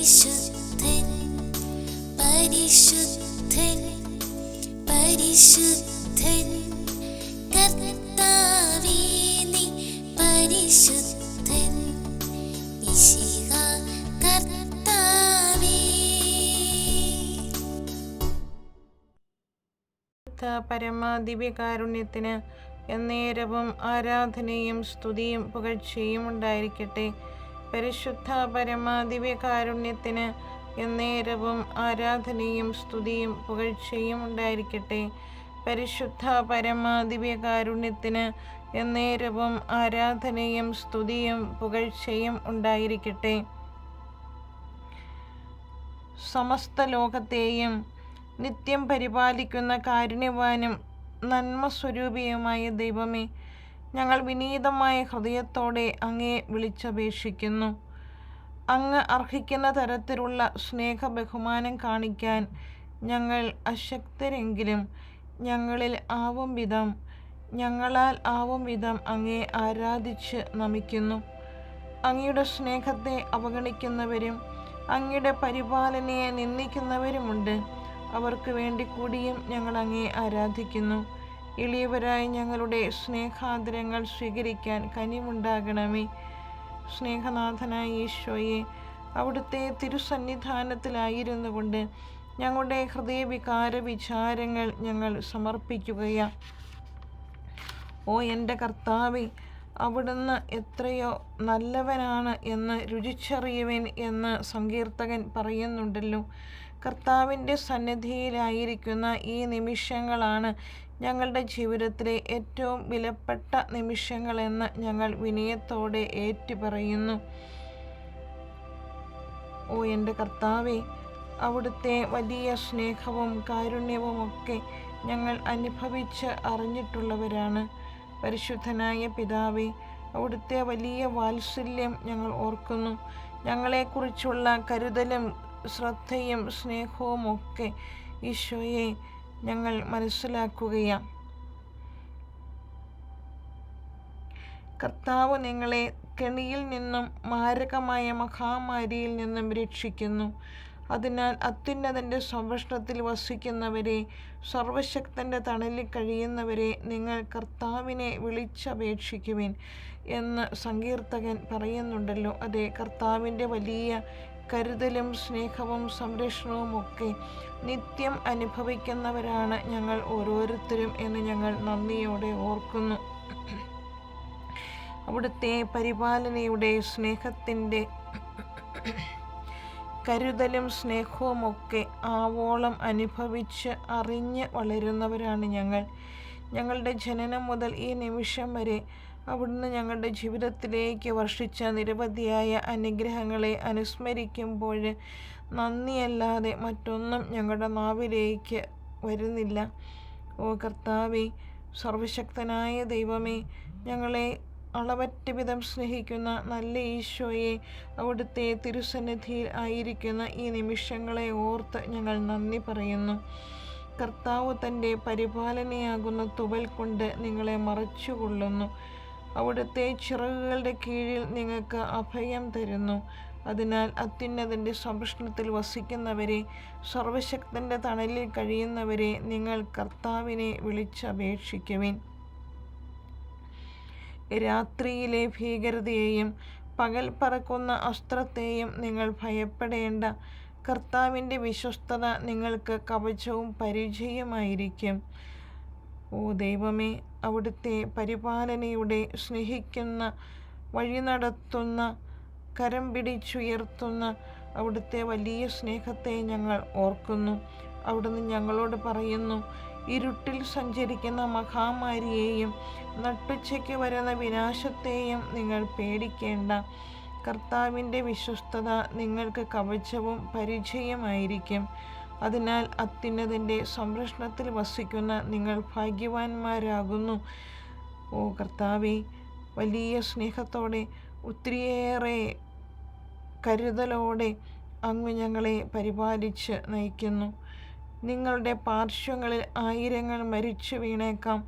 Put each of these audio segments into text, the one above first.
പരിശുദ്ധൻ പരിശുദ്ധൻ പരിശുദ്ധൻ കർത്താവേ നീ പരിശുദ്ധൻ മിശിഹ കർത്താവേ. പരമദിവ്യകാരുണ്യത്തിന് എന്നേരവും ആരാധനയും സ്തുതിയും പുകഴ്ചയും ഉണ്ടായിരിക്കട്ടെ. പരിശുദ്ധ പരമദിവ്യകാരുണ്യത്തിന് എന്നേരവും ആരാധനയും സ്തുതിയും പുകഴ്ചയും ഉണ്ടായിരിക്കട്ടെ. പരിശുദ്ധ പരമദിവ്യകാരുണ്യത്തിന് എന്നേരവും ആരാധനയും സ്തുതിയും പുകഴ്ചയും ഉണ്ടായിരിക്കട്ടെ. സമസ്ത ലോകത്തെയും നിത്യം പരിപാലിക്കുന്ന കാരുണ്യവാനും നന്മസ്വരൂപിയുമായ ദൈവമേ, ഞങ്ങൾ വിനീതമായ ഹൃദയത്തോടെ അങ്ങയെ വിളിച്ചപേക്ഷിക്കുന്നു. അങ്ങ് അർഹിക്കുന്ന തരത്തിലുള്ള സ്നേഹ ബഹുമാനം കാണിക്കാൻ ഞങ്ങൾ അശക്തരെങ്കിലും ഞങ്ങളാൽ ആവും വിധം അങ്ങയെ ആരാധിച്ച് നമിക്കുന്നു. അങ്ങയുടെ സ്നേഹത്തെ അവഗണിക്കുന്നവരും അങ്ങയുടെ പരിപാലനയെ നിന്ദിക്കുന്നവരുമുണ്ട്. അവർക്ക് വേണ്ടി കൂടിയും ഞങ്ങൾ അങ്ങയെ ആരാധിക്കുന്നു. എളിയവരായി ഞങ്ങളുടെ സ്നേഹാദരങ്ങൾ സ്വീകരിക്കാൻ കനിവുണ്ടാകണമേ. സ്നേഹനാഥനായ ഈശോയെ, അവിടുത്തെ തിരുസന്നിധാനത്തിലായിരുന്നു കൊണ്ട് ഞങ്ങളുടെ ഹൃദയവികാര വിചാരങ്ങൾ ഞങ്ങൾ സമർപ്പിക്കുകയാണ്. ഓ എൻ്റെ കർത്താവേ, അവിടുന്ന് എത്രയോ നല്ലവനാണ് എന്ന് രുചിച്ചറിയുവിൻ എന്ന് സങ്കീർത്തകൻ പറയുന്നുണ്ടല്ലോ. കർത്താവിൻ്റെ സന്നിധിയിലായിരിക്കുന്ന ഈ നിമിഷങ്ങളാണ് ഞങ്ങളുടെ ജീവിതത്തിലെ ഏറ്റവും വിലപ്പെട്ട നിമിഷങ്ങളെന്ന് ഞങ്ങൾ വിനയത്തോടെ ഏറ്റുപറയുന്നു. ഓ എൻ്റെ കർത്താവേ, അവിടുത്തെ വലിയ സ്നേഹവും കാരുണ്യവുമൊക്കെ ഞങ്ങൾ അനുഭവിച്ച് അറിഞ്ഞിട്ടുള്ളവരാണ്. പരിശുദ്ധനായ പിതാവേ, അവിടുത്തെ വലിയ വാത്സല്യം ഞങ്ങൾ ഓർക്കുന്നു. ഞങ്ങളെക്കുറിച്ചുള്ള കരുതലും ശ്രദ്ധയും സ്നേഹവുമൊക്കെ ഈശോയെ ഞങ്ങൾ മനസ്സിലാക്കുകയാണ്. കർത്താവ് നിങ്ങളെ കെണിയിൽ നിന്നും മാരകമായ മഹാമാരിയിൽ നിന്നും രക്ഷിക്കുന്നു. അതിനാൽ അത്യുന്നതൻ്റെ സംരക്ഷണത്തിൽ വസിക്കുന്നവരെ, സർവശക്തൻ്റെ തണലിൽ കഴിയുന്നവരെ നിങ്ങൾ കർത്താവിനെ വിളിച്ചപേക്ഷിക്കുവിൻ എന്ന് സങ്കീർത്തകൻ പറയുന്നുണ്ടല്ലോ. അതെ, കർത്താവിൻ്റെ വലിയ കരുതലും സ്നേഹവും സംരക്ഷണവുമൊക്കെ നിത്യം അനുഭവിക്കുന്നവരാണ് ഞങ്ങൾ ഓരോരുത്തരും എന്ന് ഞങ്ങൾ നന്ദിയോടെ ഓർക്കുന്നു. അവിടുത്തെ പരിപാലനയുടെ സ്നേഹത്തിൻ്റെ കരുതലും സ്നേഹവുമൊക്കെ ആവോളം അനുഭവിച്ച് അറിഞ്ഞ് വളരുന്നവരാണ് ഞങ്ങൾ. ഞങ്ങളുടെ ജനനം മുതൽ ഈ നിമിഷം വരെ അവിടുന്ന് ഞങ്ങളുടെ ജീവിതത്തിലേക്ക് വർഷിച്ച നിരവധിയായ അനുഗ്രഹങ്ങളെ അനുസ്മരിക്കുമ്പോൾ നന്ദിയല്ലാതെ മറ്റൊന്നും ഞങ്ങളുടെ നാവിലേക്ക് വരുന്നില്ല. ഓ കർത്താവേ, സർവശക്തനായ ദൈവമേ, ഞങ്ങളെ അളവറ്റ വിധം സ്നേഹിക്കുന്ന നല്ല ഈശോയെ, അവിടുത്തെ തിരുസന്നിധിയിൽ ആയിരിക്കുന്ന ഈ നിമിഷങ്ങളെ ഓർത്ത് ഞങ്ങൾ നന്ദി പറയുന്നു. കർത്താവ് തൻ്റെ പരിപാലനയാകുന്ന തുവൽ കൊണ്ട് നിങ്ങളെ മറച്ചുകൊള്ളുന്നു. അവിടുത്തെ ചിറകുകളുടെ കീഴിൽ നിങ്ങൾക്ക് അഭയം തരുന്നു. അതിനാൽ അത്യുന്നതൻ്റെ സംരക്ഷണത്തിൽ വസിക്കുന്നവരെ, സർവശക്തൻ്റെ തണലിൽ കഴിയുന്നവരെ നിങ്ങൾ കർത്താവിനെ വിളിച്ചപേക്ഷിക്കുവിൻ. രാത്രിയിലെ ഭീകരതയെയും പകൽ പറക്കുന്ന അസ്ത്രത്തെയും നിങ്ങൾ ഭയപ്പെടേണ്ട. കർത്താവിൻ്റെ വിശ്വസ്തത നിങ്ങൾക്ക് കവചവും പരിചയമായിരിക്കും. ഓ ദൈവമേ, അവിടുത്തെ പരിപാലനയുടെ സ്നേഹിക്കുന്ന, വഴി നടത്തുന്ന, കരം പിടിച്ചുയർത്തുന്ന അവിടുത്തെ വലിയ സ്നേഹത്തെ ഞങ്ങൾ ഓർക്കുന്നു. അവിടുന്ന് ഞങ്ങളോട് പറയുന്നു, ഇരുട്ടിൽ സഞ്ചരിക്കുന്ന മഹാമാരിയെയും നട്ടുച്ചയ്ക്ക് വരുന്ന വിനാശത്തെയും നിങ്ങൾ പേടിക്കേണ്ട. കർത്താവിൻ്റെ വിശ്വസ്തത നിങ്ങൾക്ക് കവചവും പരിചയമായിരിക്കും. അതിനാൽ അത്യുന്നതൻ്റെ സംരക്ഷണത്തിൽ വസിക്കുന്ന നിങ്ങൾ ഭാഗ്യവാന്മാരാകുന്നു. ഓ കർത്താവേ, വലിയ സ്നേഹത്തോടെ ഒത്തിരിയേറെ കരുതലോടെ അങ്ങ് ഞങ്ങളെ പരിപാലിച്ച് നയിക്കുന്നു. നിങ്ങളുടെ പാർശ്വങ്ങളിൽ 1000 മരിച്ചു വീണേക്കാം,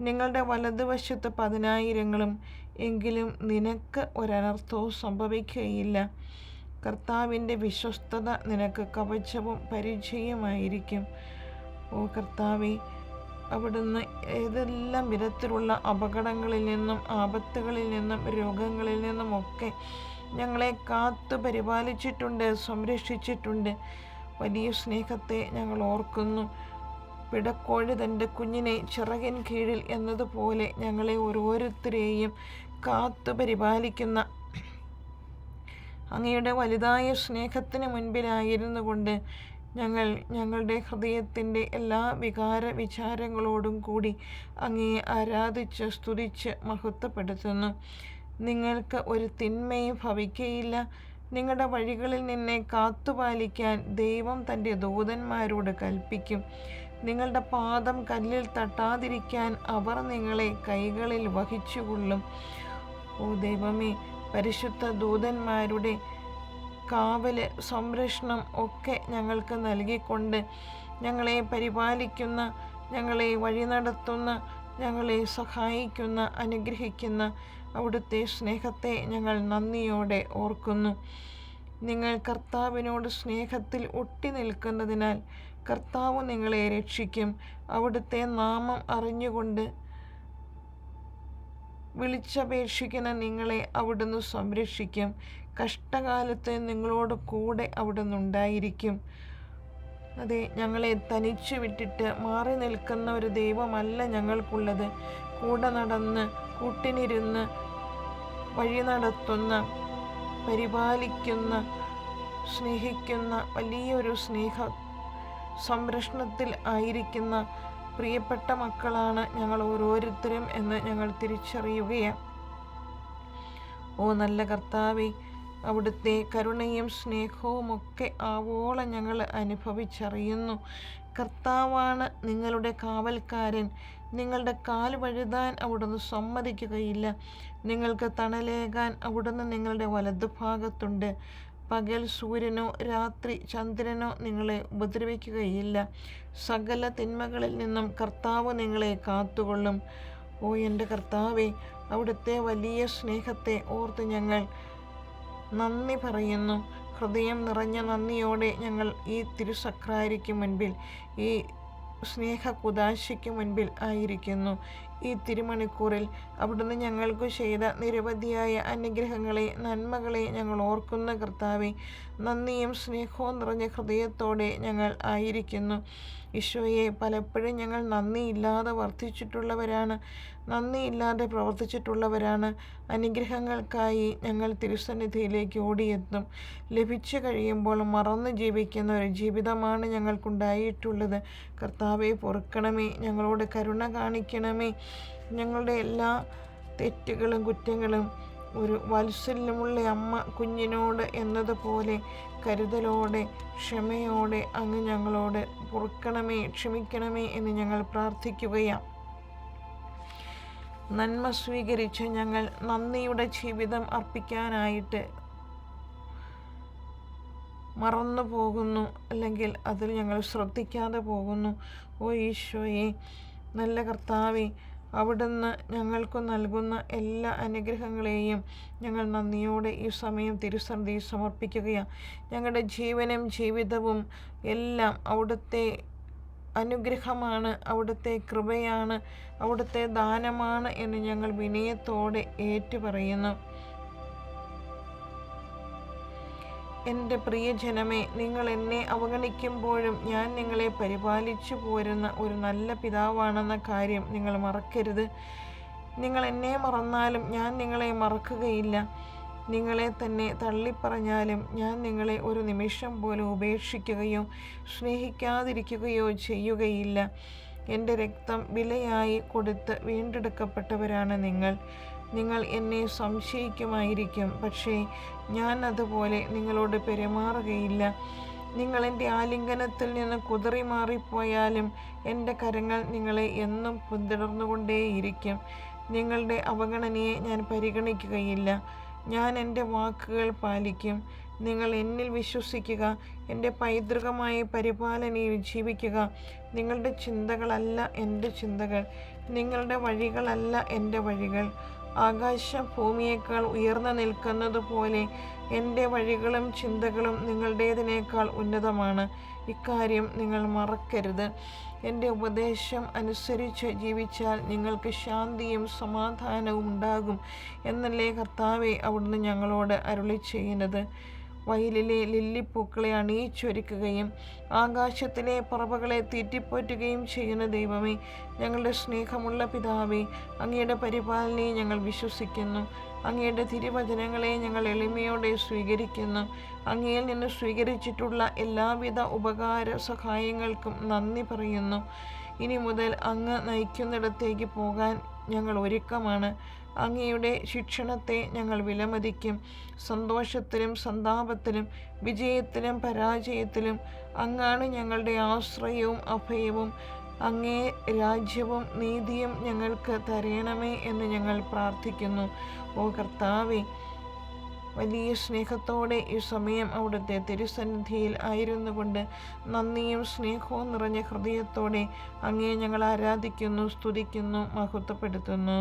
നിങ്ങളുടെ വലതുവശത്ത് 10,000, എങ്കിലും നിനക്ക് ഒരനർത്ഥവും സംഭവിക്കുകയില്ല. കർത്താവിൻ്റെ വിശ്വസ്തത നിനക്ക് കവചവും പരിചയമായിരിക്കും. ഓ കർത്താവേ, അവിടുന്ന് ഏതെല്ലാം വിധത്തിലുള്ള അപകടങ്ങളിൽ നിന്നും ആപത്തുകളിൽ നിന്നും രോഗങ്ങളിൽ നിന്നുമൊക്കെ ഞങ്ങളെ കാത്തു പരിപാലിച്ചിട്ടുണ്ട്, സംരക്ഷിച്ചിട്ടുണ്ട്. വലിയ സ്നേഹത്തെ ഞങ്ങൾ ഓർക്കുന്നു. പിടക്കോഴി തൻ്റെ കുഞ്ഞിനെ ചിറകിൻ കീഴിൽ എന്നതുപോലെ ഞങ്ങളെ ഓരോരുത്തരെയും കാത്തു പരിപാലിക്കുന്ന അങ്ങയുടെ വലുതായ സ്നേഹത്തിന് മുൻപിലായിരുന്നു കൊണ്ട് ഞങ്ങളുടെ ഹൃദയത്തിൻ്റെ എല്ലാ വികാര വിചാരങ്ങളോടും കൂടി അങ്ങയെ ആരാധിച്ച് സ്തുതിച്ച് മഹത്വപ്പെടുത്തുന്നു. നിങ്ങൾക്ക് ഒരു തിന്മയും ഭവിക്കുകയില്ല. നിങ്ങളുടെ വഴികളിൽ നിന്നെ കാത്തുപാലിക്കാൻ ദൈവം തൻ്റെ ദൂതന്മാരോട് കൽപ്പിക്കും. നിങ്ങളുടെ പാദം കല്ലിൽ തട്ടാതിരിക്കാൻ അവർ നിങ്ങളെ കൈകളിൽ വഹിച്ചുകൊള്ളും. ഓ ദൈവമേ, പരിശുദ്ധ ദൂതന്മാരുടെ കാവല്, സംരക്ഷണം ഒക്കെ ഞങ്ങൾക്ക് നൽകിക്കൊണ്ട് ഞങ്ങളെ പരിപാലിക്കുന്ന, ഞങ്ങളെ വഴി നടത്തുന്ന, ഞങ്ങളെ സഹായിക്കുന്ന, അനുഗ്രഹിക്കുന്ന അവിടുത്തെ സ്നേഹത്തെ ഞങ്ങൾ നന്ദിയോടെ ഓർക്കുന്നു. നിങ്ങൾ കർത്താവിനോട് സ്നേഹത്തിൽ ഒട്ടി നിൽക്കുന്നതിനാൽ കർത്താവ് നിങ്ങളെ രക്ഷിക്കും. അവിടുത്തെ നാമം അറിഞ്ഞുകൊണ്ട് വിളിച്ചപേക്ഷിക്കുന്ന നിങ്ങളെ അവിടുന്ന് സംരക്ഷിക്കും. കഷ്ടകാലത്ത് നിങ്ങളോട് കൂടെ അവിടുന്ന് ഉണ്ടായിരിക്കും. അതെ, ഞങ്ങളെ തനിച്ചു വിട്ടിട്ട് മാറി നിൽക്കുന്ന ഒരു ദൈവമല്ല ഞങ്ങൾക്കുള്ളത്. കൂടെ നടന്ന്, കൂട്ടിനിരുന്ന്, വഴി നടത്തുന്ന, പരിപാലിക്കുന്ന, സ്നേഹിക്കുന്ന, വലിയൊരു സംരക്ഷണത്തിൽ ആയിരിക്കുന്ന പ്രിയപ്പെട്ട മക്കളാണ് ഞങ്ങൾ ഓരോരുത്തരും എന്ന് ഞങ്ങൾ തിരിച്ചറിയുകയാണ്. ഓ നല്ല കർത്താവേ, അവിടുത്തെ കരുണയും സ്നേഹവുമൊക്കെ ആവോളം ഞങ്ങൾ അനുഭവിച്ചറിയുന്നു. കർത്താവാണ് നിങ്ങളുടെ കാവൽക്കാരൻ. നിങ്ങളുടെ കാൽ വഴുതാൻ അവിടുന്ന് സമ്മതിക്കുകയില്ല. നിങ്ങൾക്ക് തണലേകാൻ അവിടുന്ന് നിങ്ങളുടെ വലതുഭാഗത്തുണ്ട്. പകൽ സൂര്യനോ രാത്രി ചന്ദ്രനോ നിങ്ങളെ ഉപദ്രവിക്കുകയില്ല. സകല തിന്മകളിൽ നിന്നും കർത്താവ് നിങ്ങളെ കാത്തുകൊള്ളും. ഓ എൻ്റെ കർത്താവേ, അവിടുത്തെ വലിയ സ്നേഹത്തെ ഓർത്ത് ഞങ്ങൾ നന്ദി പറയുന്നു. ഹൃദയം നിറഞ്ഞ നന്ദിയോടെ ഞങ്ങൾ ഈ തിരുസക്രാരിക്ക് മുൻപിൽ, ഈ സ്നേഹ കുദാശയ്ക്ക് മുൻപിൽ ആയിരിക്കുന്നു. ഈ തിരുമണിക്കൂറിൽ അവിടുന്ന് ഞങ്ങൾക്ക് ചെയ്ത നിരവധിയായ അനുഗ്രഹങ്ങളെ, നന്മകളെ ഞങ്ങൾ ഓർക്കുന്ന കർത്താവേ, നന്ദിയും സ്നേഹവും നിറഞ്ഞ ഹൃദയത്തോടെ ഞങ്ങൾ ആയിരിക്കുന്നു. ഈശോയെ, പലപ്പോഴും ഞങ്ങൾ നന്ദിയില്ലാതെ വർദ്ധിച്ചിട്ടുള്ളവരാണ്, നന്ദിയില്ലാതെ പ്രവർത്തിച്ചിട്ടുള്ളവരാണ്. അനുഗ്രഹങ്ങൾക്കായി ഞങ്ങൾ തിരുസന്നിധിയിലേക്ക് ഓടിയെത്തും. ലഭിച്ചു കഴിയുമ്പോൾ മറന്ന് ജീവിക്കുന്ന ഒരു ജീവിതമാണ് ഞങ്ങൾക്കുണ്ടായിട്ടുള്ളത്. കർത്താവെ, പൊറുക്കണമേ, ഞങ്ങളോട് കരുണ കാണിക്കണമേ. ഞങ്ങളുടെ എല്ലാ തെറ്റുകളും കുറ്റങ്ങളും ഒരു വാത്സല്യമുള്ള അമ്മ കുഞ്ഞിനോട് എന്നതുപോലെ കരുതലോടെ, ക്ഷമയോടെ അങ്ങ് ഞങ്ങളോട് പൊറുക്കണമേ, ക്ഷമിക്കണമേ എന്ന് ഞങ്ങൾ പ്രാർത്ഥിക്കുകയാണ്. നന്മ സ്വീകരിച്ച് ഞങ്ങൾ നന്ദിയുടെ ജീവിതം അർപ്പിക്കാനായിട്ട് മറന്നു പോകുന്നു, അല്ലെങ്കിൽ അതിൽ ഞങ്ങൾ ശ്രദ്ധിക്കാതെ പോകുന്നു. ഓ ഈശോയെ, നല്ല കർത്താവേ, അവിടുന്ന് ഞങ്ങൾക്ക് നൽകുന്ന എല്ലാ അനുഗ്രഹങ്ങളെയും ഞങ്ങൾ നന്ദിയോടെ ഈ സമയം തിരുസന്നിധിയിൽ സമർപ്പിക്കുകയാണ്. ഞങ്ങളുടെ ജീവനും ജീവിതവും എല്ലാം അവിടുത്തെ അനുഗ്രഹമാണ്, അവിടുത്തെ കൃപയാണ്, അവിടുത്തെ ദാനമാണ് എന്ന് ഞങ്ങൾ വിനയത്തോടെ ഏറ്റുപറയുന്നു. എൻ്റെ പ്രിയജനമേ, നിങ്ങൾ എന്നെ അവഗണിക്കുമ്പോഴും ഞാൻ നിങ്ങളെ പരിപാലിച്ചു പോരുന്ന ഒരു നല്ല പിതാവാണെന്ന കാര്യം നിങ്ങൾ മറക്കരുത്. നിങ്ങൾ എന്നെ മറന്നാലും ഞാൻ നിങ്ങളെ മറക്കുകയില്ല. നിങ്ങളെ തന്നെ തള്ളിപ്പറഞ്ഞാലും ഞാൻ നിങ്ങളെ ഒരു നിമിഷം പോലും ഉപേക്ഷിക്കുകയോ സ്നേഹിക്കാതിരിക്കുകയോ ചെയ്യുകയില്ല. എൻ്റെ രക്തം വിലയായി കൊടുത്ത് വീണ്ടെടുക്കപ്പെട്ടവരാണ് നിങ്ങൾ. നിങ്ങൾ എന്നെ സംശയിക്കുമായിരിക്കും, പക്ഷേ ഞാൻ അതുപോലെ നിങ്ങളോട് പെരുമാറുകയില്ല. നിങ്ങൾ എൻ്റെ ആലിംഗനത്തിൽ നിന്ന് കുതറി മാറിപ്പോയാലും എൻ്റെ കരങ്ങൾ നിങ്ങളെ എന്നും പിന്തുടർന്നുകൊണ്ടേയിരിക്കും. നിങ്ങളുടെ അവഗണനയെ ഞാൻ പരിഗണിക്കുകയില്ല. ഞാൻ എൻ്റെ വാക്കുകൾ പാലിക്കും. നിങ്ങൾ എന്നിൽ വിശ്വസിക്കുക, എൻ്റെ പൈതൃകമായ പരിപാലനയിൽ ജീവിക്കുക. നിങ്ങളുടെ ചിന്തകളല്ല എൻ്റെ ചിന്തകൾ, നിങ്ങളുടെ വഴികളല്ല എൻ്റെ വഴികൾ. ആകാശം ഭൂമിയേക്കാൾ ഉയർന്നു നിൽക്കുന്നത് പോലെ എൻ്റെ വഴികളും ചിന്തകളും നിങ്ങളുടേതിനേക്കാൾ ഉന്നതമാണ്. ഇക്കാര്യം നിങ്ങൾ മറക്കരുത്. എൻ്റെ ഉപദേശം അനുസരിച്ച് ജീവിച്ചാൽ നിങ്ങൾക്ക് ശാന്തിയും സമാധാനവും ഉണ്ടാകും എന്നല്ലേ കർത്താവേ അവിടുന്ന് ഞങ്ങളോട് അരുളിച്ചെയ്യുന്നത്. വയലിലെ ലില്ലിപ്പൂക്കളെ അണിയിച്ചൊരുക്കുകയും ആകാശത്തിലെ പറവകളെ തീറ്റിപ്പോറ്റുകയും ചെയ്യുന്ന ദൈവമേ, ഞങ്ങളുടെ സ്നേഹമുള്ള പിതാവേ, അങ്ങയുടെ പരിപാലനയെ ഞങ്ങൾ വിശ്വസിക്കുന്നു. അങ്ങയുടെ തിരുവചനങ്ങളെ ഞങ്ങൾ എളിമയോടെ സ്വീകരിക്കുന്നു. അങ്ങയിൽ നിന്ന് സ്വീകരിച്ചിട്ടുള്ള എല്ലാവിധ ഉപകാര സഹായങ്ങൾക്കും നന്ദി പറയുന്നു. ഇനി മുതൽ അങ്ങ് നയിക്കുന്നിടത്തേക്ക് പോകാൻ ഞങ്ങൾ ഒരുക്കമാണ്. അങ്ങയുടെ ശിക്ഷണത്തെ ഞങ്ങൾ വിലമതിക്കും. സന്തോഷത്തിലും സന്താപത്തിലും വിജയത്തിലും പരാജയത്തിലും അങ്ങാണ് ഞങ്ങളുടെ ആശ്രയവും അഭയവും. അങ്ങേ രാജ്യവും നീതിയും ഞങ്ങൾക്ക് തരണമേ എന്ന് ഞങ്ങൾ പ്രാർത്ഥിക്കുന്നു. ഓ കർത്താവേ, വലിയ സ്നേഹത്തോടെ ഈ സമയം അവിടുത്തെ തിരുസന്നിധിയിൽ ആയിരുന്നു കൊണ്ട് നന്ദിയും സ്നേഹവും നിറഞ്ഞ ഹൃദയത്തോടെ അങ്ങേ ഞങ്ങൾ ആരാധിക്കുന്നു, സ്തുതിക്കുന്നു, മഹത്വപ്പെടുത്തുന്നു.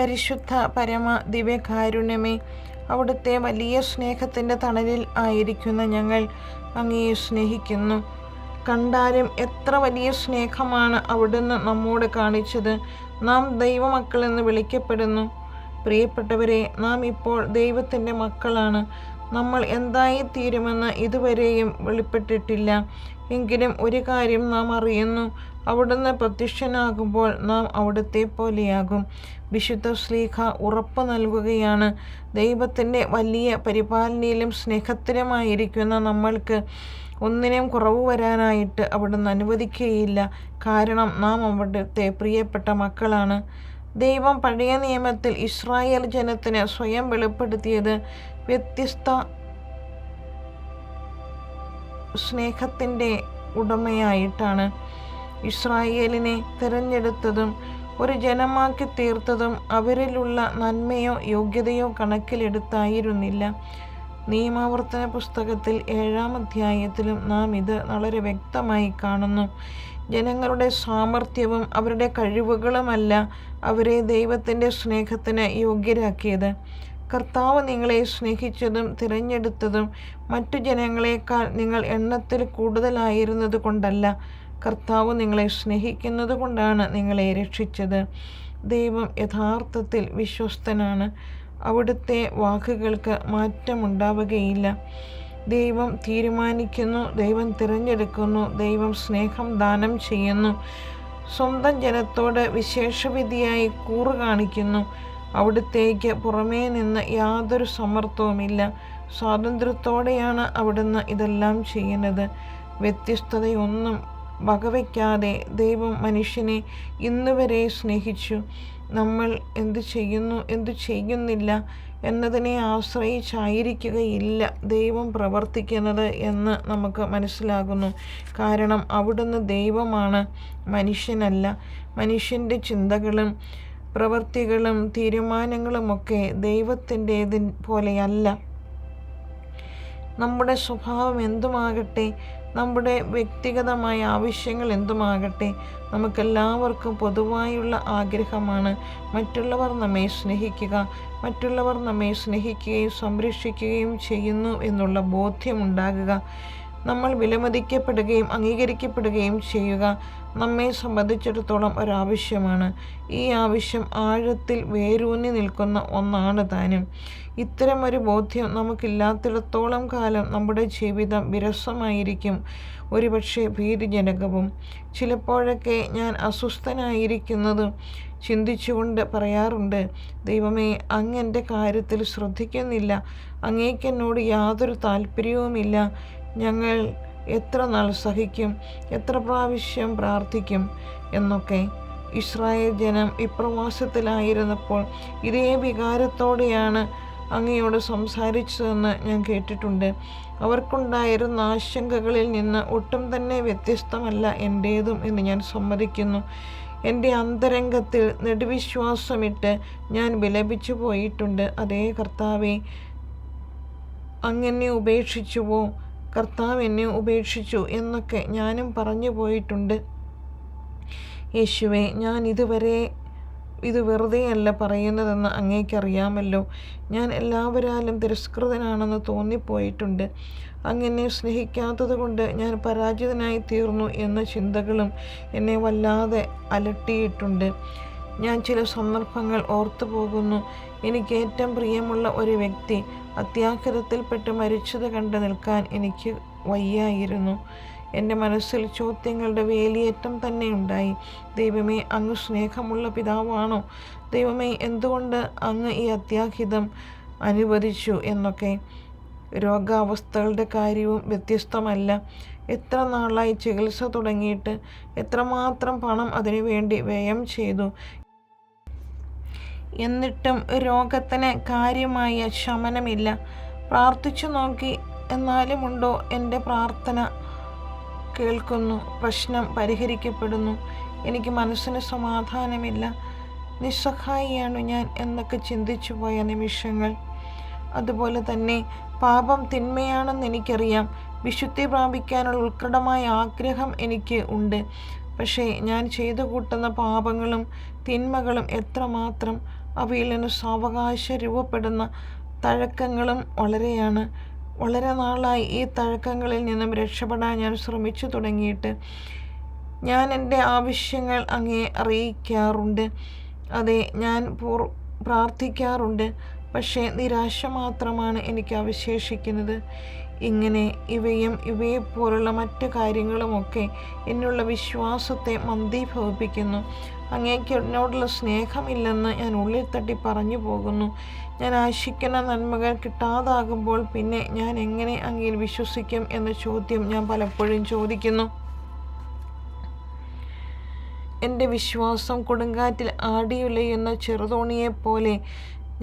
പരിശുദ്ധ പരമ ദിവ്യകാരുണ്യമേ, അവിടുത്തെ വലിയ സ്നേഹത്തിൻ്റെ തണലിൽ ആയിരിക്കുന്ന ഞങ്ങൾ അങ്ങയെ സ്നേഹിക്കുന്നു. കണ്ടാലും എത്ര വലിയ സ്നേഹമാണ് അവിടുന്ന് നമ്മോട് കാണിച്ചത്. നാം ദൈവമക്കളെന്ന് വിളിക്കപ്പെടുന്നു. പ്രിയപ്പെട്ടവരെ, നാം ഇപ്പോൾ ദൈവത്തിൻ്റെ മക്കളാണ്. നമ്മൾ എന്തായിത്തീരുമെന്ന് ഇതുവരെയും വെളിപ്പെട്ടിട്ടില്ല. എങ്കിലും ഒരു കാര്യം നാം അറിയുന്നു, അവിടുന്ന് പ്രത്യക്ഷനാകുമ്പോൾ നാം അവിടുത്തെ പോലെയാകും. വിശുദ്ധ ശ്ലീഹ ഉറപ്പ് നൽകുകയാണ്, ദൈവത്തിൻ്റെ വലിയ പരിപാലനയിലും സ്നേഹത്തിലുമായിരിക്കുന്ന നമ്മൾക്ക് ഒന്നിനും കുറവ് വരാനായിട്ട് അവിടുന്ന് അനുവദിക്കുകയില്ല. കാരണം നാം അവിടുത്തെ പ്രിയപ്പെട്ട മക്കളാണ്. ദൈവം പഴയ നിയമത്തിൽ ഇസ്രായേൽ ജനത്തിന് സ്വയം വെളിപ്പെടുത്തിയത് വ്യത്യസ്ത സ്നേഹത്തിൻ്റെ ഉടമയായിട്ടാണ്. ഇസ്രായേലിനെ തിരഞ്ഞെടുത്തതും ഒരു ജനമാക്കി തീർത്തതും അവരിലുള്ള നന്മയോ യോഗ്യതയോ കണക്കിലെടുത്തായിരുന്നില്ല. നിയമാവർത്തന പുസ്തകത്തിൽ 7-ാം അധ്യായത്തിലും നാം ഇത് വളരെ വ്യക്തമായി കാണുന്നു. ജനങ്ങളുടെ സാമർഥ്യവും അവരുടെ കഴിവുകളുമല്ല അവരെ ദൈവത്തിൻ്റെ സ്നേഹത്തിന് യോഗ്യരാക്കിയത്. കർത്താവ് നിങ്ങളെ സ്നേഹിച്ചതും തിരഞ്ഞെടുത്തതും മറ്റു ജനങ്ങളെക്കാൾ നിങ്ങൾ എണ്ണത്തിൽ കൂടുതലായിരുന്നത് കൊണ്ടല്ല, കർത്താവ് നിങ്ങളെ സ്നേഹിക്കുന്നത് കൊണ്ടാണ് നിങ്ങളെ രക്ഷിച്ചത്. ദൈവം യഥാർത്ഥത്തിൽ വിശ്വസ്തനാണ്. അവിടുത്തെ വാക്കുകൾക്ക് മാറ്റമുണ്ടാവുകയില്ല. ദൈവം തീരുമാനിക്കുന്നു, ദൈവം തിരഞ്ഞെടുക്കുന്നു, ദൈവം സ്നേഹം ദാനം ചെയ്യുന്നു. സ്വന്തം ജനത്തോട് വിശേഷവിധിയായി കൂറ് കാണിക്കുന്നു. അവിടുത്തേക്ക് പുറമേ നിന്ന് യാതൊരു സമ്മർദ്ദവുമില്ല. സ്വാതന്ത്ര്യത്തോടെയാണ് അവിടുന്ന് ഇതെല്ലാം ചെയ്യുന്നത്. വ്യത്യസ്തതയൊന്നും വകവയ്ക്കാതെ ദൈവം മനുഷ്യനെ ഇന്നുവരെ സ്നേഹിച്ചു. നമ്മൾ എന്തു ചെയ്യുന്നു, എന്തു ചെയ്യുന്നില്ല എന്നതിനെ ആശ്രയിച്ചായിരിക്കുകയില്ല ദൈവം പ്രവർത്തിക്കുന്നത് എന്ന് നമുക്ക് മനസ്സിലാകുന്നു. കാരണം അവിടുന്ന് ദൈവമാണ്, മനുഷ്യനല്ല. മനുഷ്യൻ്റെ ചിന്തകളും പ്രവൃത്തികളും തീരുമാനങ്ങളുമൊക്കെ ദൈവത്തിൻ്റേത് പോലെയല്ല. നമ്മുടെ സ്വഭാവം എന്തുമാകട്ടെ, നമ്മുടെ വ്യക്തിഗതമായ ആവശ്യങ്ങൾ എന്തുമാകട്ടെ, നമുക്കെല്ലാവർക്കും പൊതുവായുള്ള ആഗ്രഹമാണ് മറ്റുള്ളവർ നമ്മെ സ്നേഹിക്കുക, മറ്റുള്ളവർ നമ്മെ സ്നേഹിക്കുകയും സംരക്ഷിക്കുകയും ചെയ്യുന്നു എന്നുള്ള ബോധ്യമുണ്ടാകുക. നമ്മൾ വിലമതിക്കപ്പെടുകയും അംഗീകരിക്കപ്പെടുകയും ചെയ്യുക നമ്മെ സംബന്ധിച്ചിടത്തോളം ഒരാവശ്യമാണ്. ഈ ആവശ്യം ആഴത്തിൽ വേരൂന്നി നിൽക്കുന്ന ഒന്നാണ് താനും. ഇത്തരമൊരു ബോധ്യം നമുക്കില്ലാത്തിടത്തോളം കാലം നമ്മുടെ ജീവിതം വിരസമായിരിക്കും, ഒരുപക്ഷെ ഭീതിജനകവും. ചിലപ്പോഴൊക്കെ ഞാൻ അസ്വസ്ഥനായിരിക്കുന്നത് ചിന്തിച്ചുകൊണ്ട് പറയാറുണ്ട്, ദൈവമേ, അങ്ങ് എൻ്റെ കാര്യത്തിൽ ശ്രദ്ധിക്കുന്നില്ല, അങ്ങേക്കെന്നോട് യാതൊരു താല്പര്യവുമില്ല. ഞങ്ങൾ എത്ര നാൾ സഹിക്കും, എത്ര പ്രാവശ്യം പ്രാർത്ഥിക്കും എന്നൊക്കെ. ഇസ്രായേൽ ജനം വിപ്രവാസത്തിലായിരുന്നപ്പോൾ ഇതേ വികാരത്തോടെയാണ് അങ്ങയോട് സംസാരിച്ചതെന്ന് ഞാൻ കേട്ടിട്ടുണ്ട്. അവർക്കുണ്ടായിരുന്ന ആശങ്കകളിൽ നിന്ന് ഒട്ടും തന്നെ വ്യത്യസ്തമല്ല എൻ്റേതും എന്ന് ഞാൻ സമ്മതിക്കുന്നു. എൻ്റെ അന്തരംഗത്തിൽ നെടുവിശ്വാസമിട്ട് ഞാൻ വിലപിച്ചു പോയിട്ടുണ്ട്. അതേ കർത്താവേ, അങ്ങെന്നെ ഉപേക്ഷിച്ചുവോ, കർത്താവ് എന്നെ ഉപേക്ഷിച്ചു എന്നൊക്കെ ഞാനും പറഞ്ഞു പോയിട്ടുണ്ട്. യേശുവേ, ഞാൻ ഇത് വെറുതെയല്ല പറയുന്നതെന്ന് അങ്ങേക്കറിയാമല്ലോ. ഞാൻ എല്ലാവരാലും തിരസ്കൃതനാണെന്ന് തോന്നിപ്പോയിട്ടുണ്ട്. അങ്ങനെ സ്നേഹിക്കാത്തത് കൊണ്ട് ഞാൻ പരാജിതനായി തീർന്നു എന്ന ചിന്തകളും എന്നെ വല്ലാതെ അലട്ടിയിട്ടുണ്ട്. ഞാൻ ചില സന്ദർഭങ്ങൾ ഓർത്തു പോകുന്നു. എനിക്ക് ഏറ്റവും പ്രിയമുള്ള ഒരു വ്യക്തി അത്യാഘാതത്തിൽപ്പെട്ട് മരിച്ചത് കണ്ട് നിൽക്കാൻ എനിക്ക് വയ്യായിരുന്നു. എൻ്റെ മനസ്സിൽ ചോദ്യങ്ങളുടെ വേലിയേറ്റം തന്നെ ഉണ്ടായി. ദൈവമേ, അങ്ങ് സ്നേഹമുള്ള പിതാവാണോ? ദൈവമേ, എന്തുകൊണ്ട് അങ്ങ് ഈ അത്യാഹിതം അനുവദിച്ചു എന്നൊക്കെ. രോഗാവസ്ഥകളുടെ കാര്യവും വ്യത്യസ്തമല്ല. എത്ര നാളായി ചികിത്സ തുടങ്ങിയിട്ട്, എത്രമാത്രം പണം അതിനുവേണ്ടി വ്യയം ചെയ്തു. എന്നിട്ടും രോഗത്തിന് കാര്യമായ ശമനമില്ല. പ്രാർത്ഥിച്ചു നോക്കി, എന്നാലുമുണ്ടോ എൻ്റെ പ്രാർത്ഥന കേൾക്കുന്നു, പ്രശ്നം പരിഹരിക്കപ്പെടുന്നു. എനിക്ക് മനസ്സിന് സമാധാനമില്ല. നിസ്സഹായിയാണ് ഞാൻ എന്നൊക്കെ ചിന്തിച്ചു പോയ നിമിഷങ്ങൾ. അതുപോലെ തന്നെ പാപം തിന്മയാണെന്ന് എനിക്കറിയാം. വിശുദ്ധി പ്രാപിക്കാനുള്ള ഉത്കടമായ ആഗ്രഹം എനിക്ക് ഉണ്ട്. പക്ഷേ ഞാൻ ചെയ്തു കൂട്ടുന്ന പാപങ്ങളും തിന്മകളും എത്രമാത്രം അവയിൽ നിന്ന് സാവകാശം രൂപപ്പെടുന്ന തഴക്കങ്ങളും വളരെയാണ്. വളരെ നാളായി ഈ തഴക്കങ്ങളിൽ നിന്നും രക്ഷപ്പെടാൻ ഞാൻ ശ്രമിച്ചു തുടങ്ങിയിട്ട്. ഞാൻ എൻ്റെ ആവശ്യങ്ങൾ അങ്ങേ അറിയിക്കാറുണ്ട്. അതെ, ഞാൻ പ്രാർത്ഥിക്കാറുണ്ട്. പക്ഷേ നിരാശ മാത്രമാണ് എനിക്ക് അവശേഷിക്കുന്നത്. ഇങ്ങനെ ഇവയും ഇവയെപ്പോലുള്ള മറ്റു കാര്യങ്ങളുമൊക്കെ എന്നുള്ള വിശ്വാസത്തെ മന്ദീഭവിപ്പിക്കുന്നു. അങ്ങേക്ക് എന്നോടുള്ള സ്നേഹമില്ലെന്ന് ഞാൻ ഉള്ളിൽ തട്ടി പറഞ്ഞു പോകുന്നു. ഞാൻ ആശിക്കുന്ന നന്മകൾ കിട്ടാതാകുമ്പോൾ പിന്നെ ഞാൻ എങ്ങനെ അങ്ങയിൽ വിശ്വസിക്കും എന്ന ചോദ്യം ഞാൻ പലപ്പോഴും ചോദിക്കുന്നു. എൻ്റെ വിശ്വാസം കൊടുങ്കാറ്റിൽ ആടിയുലയുന്ന ചെറുതോണിയെപ്പോലെ